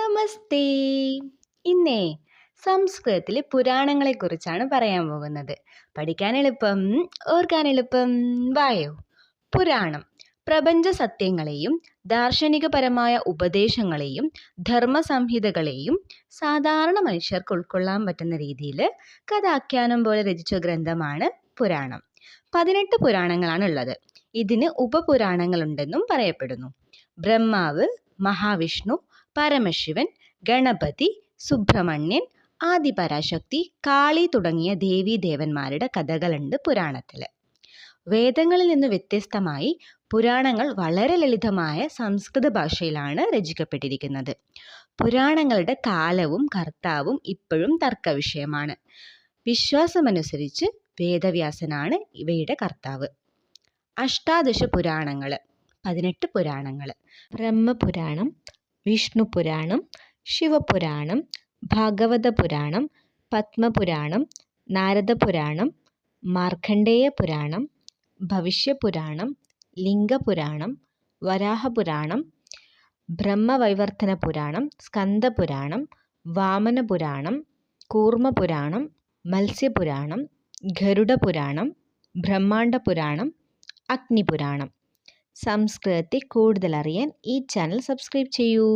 നമസ്തേ. ഇന്നേ സംസ്കൃതത്തിലെ പുരാണങ്ങളെക്കുറിച്ചാണ് പറയാൻ പോകുന്നത്. പഠിക്കാൻ എളുപ്പം, ഓർക്കാൻ എളുപ്പം. വായോ. പുരാണം പ്രപഞ്ച സത്യങ്ങളെയും ദാർശനികപരമായ ഉപദേശങ്ങളെയും ധർമ്മസംഹിതകളെയും സാധാരണ മനുഷ്യർക്ക് ഉൾക്കൊള്ളാൻ പറ്റുന്ന രീതിയിൽ കഥാഖ്യാനം പോലെ രചിച്ച ഗ്രന്ഥമാണ് പുരാണം. 18 പുരാണങ്ങളാണ് ഉള്ളത്. ഇതിന് ഉപപുരാണങ്ങളുണ്ടെന്നും പറയപ്പെടുന്നു. ബ്രഹ്മാവ്, മഹാവിഷ്ണു, പരമശിവൻ, ഗണപതി, സുബ്രഹ്മണ്യൻ, ആദിപരാശക്തി, കാളി തുടങ്ങിയ ദേവീദേവന്മാരുടെ കഥകളുണ്ട് പുരാണത്തിൽ. വേദങ്ങളിൽ നിന്ന് വ്യത്യസ്തമായി പുരാണങ്ങൾ വളരെ ലളിതമായ സംസ്കൃത ഭാഷയിലാണ് രചിക്കപ്പെട്ടിരിക്കുന്നത്. പുരാണങ്ങളുടെ കാലവും കർത്താവും ഇപ്പോഴും തർക്കവിഷയമാണ്. വിശ്വാസമനുസരിച്ച് വേദവ്യാസനാണ് ഇവയുടെ കർത്താവ്. അഷ്ടാദശ പുരാണങ്ങൾ, 18 പുരാണങ്ങൾ: ബ്രഹ്മപുരാണം, വിഷ്ണുപുരാണം, ശിവപുരാണം, ഭാഗവതപുരാണം, പത്മപുരാണം, നാരദപുരാണം, മാർക്കണ്ഡേയ പുരാണം, ഭവിഷ്യപുരാണം, ലിംഗപുരാണം, വരാഹപുരാണം, ബ്രഹ്മവൈവർത്തന പുരാണം, സ്കന്ദപുരാണം, വാമനപുരാണം, കൂർമ്മപുരാണം, മത്സ്യപുരാണം, ഗരുഡപുരാണം, ബ്രഹ്മാണ്ഡപുരാണം, അഗ്നിപുരാണം. സംസ്കൃതത്തെ കൂടുതൽ അറിയാൻ ഈ ചാനൽ സബ്സ്ക്രൈബ് ചെയ്യൂ.